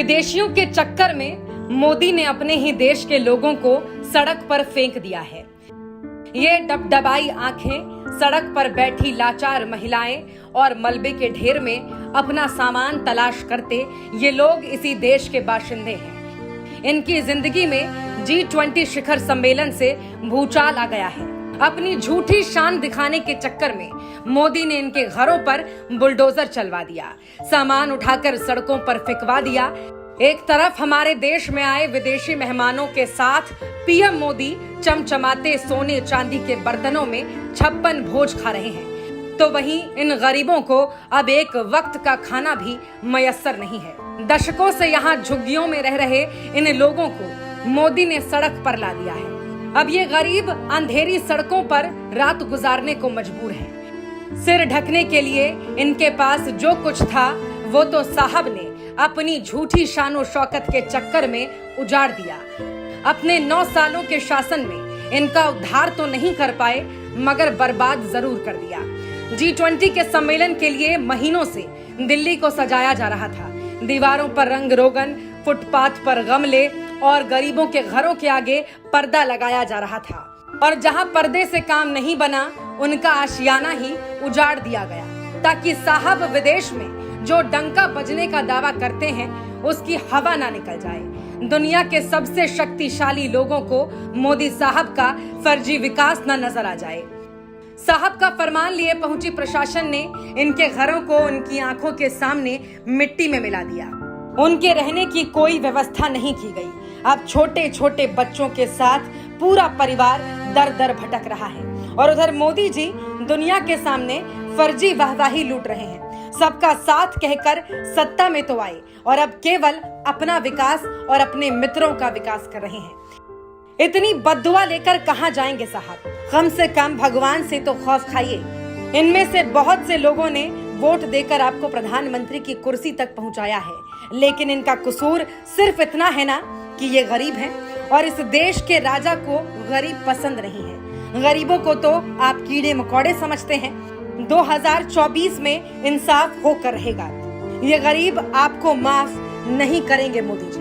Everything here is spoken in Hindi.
विदेशियों के चक्कर में मोदी ने अपने ही देश के लोगों को सड़क पर फेंक दिया है। ये डबडबाई आंखें, सड़क पर बैठी लाचार महिलाएं और मलबे के ढेर में अपना सामान तलाश करते ये लोग इसी देश के बाशिंदे हैं। इनकी जिंदगी में G20 शिखर सम्मेलन से भूचाल आ गया है। अपनी झूठी शान दिखाने के चक्कर में मोदी ने इनके घरों पर बुलडोजर चलवा दिया, सामान उठाकर सड़कों पर फेंकवा दिया। एक तरफ हमारे देश में आए विदेशी मेहमानों के साथ पीएम मोदी चमचमाते सोने चांदी के बर्तनों में 56 भोज खा रहे हैं, तो वहीं इन गरीबों को अब एक वक्त का खाना भी मयस्सर नहीं है। दशकों से यहाँ झुग्गियों में रह रहे इन लोगों को मोदी ने सड़क पर ला दिया है। अब ये गरीब अंधेरी सड़कों पर रात गुजारने को मजबूर हैं। सिर ढकने के लिए इनके पास जो कुछ था वो तो साहब ने अपनी झूठी शानो शौकत के चक्कर में उजाड़ दिया। अपने 9 सालों के शासन में इनका उद्धार तो नहीं कर पाए, मगर बर्बाद जरूर कर दिया। G20 के सम्मेलन के लिए महीनों से दिल्ली को सजाया जा रहा था। दीवारों पर रंग रोगन, फुटपाथ पर गमले और गरीबों के घरों के आगे पर्दा लगाया जा रहा था, और जहां पर्दे से काम नहीं बना उनका आशियाना ही उजाड़ दिया गया, ताकि साहब विदेश में जो डंका बजने का दावा करते हैं उसकी हवा ना निकल जाए। दुनिया के सबसे शक्तिशाली लोगों को मोदी साहब का फर्जी विकास न नजर आ जाए। साहब का फरमान लिए पहुंची प्रशासन ने इनके घरों को उनकी आंखों के सामने मिट्टी में मिला दिया। उनके रहने की कोई व्यवस्था नहीं की गई। अब छोटे छोटे बच्चों के साथ पूरा परिवार दर दर भटक रहा है, और उधर मोदी जी दुनिया के सामने फर्जी वाहवाही लूट रहे हैं। सबका साथ कहकर सत्ता में तो आए और अब केवल अपना विकास और अपने मित्रों का विकास कर रहे हैं। इतनी बद्दुआ लेकर कहां जाएंगे साहब? कम से कम भगवान से तो खौफ खाइए। इनमें से बहुत से लोगों ने वोट देकर आपको प्रधानमंत्री की कुर्सी तक पहुंचाया है, लेकिन इनका कसूर सिर्फ इतना है ना कि ये गरीब हैं, और इस देश के राजा को गरीब पसंद नहीं है। गरीबों को तो आप कीड़े मकोड़े समझते हैं। 2024 में इंसाफ होकर रहेगा। ये गरीब आपको माफ नहीं करेंगे मोदी जी।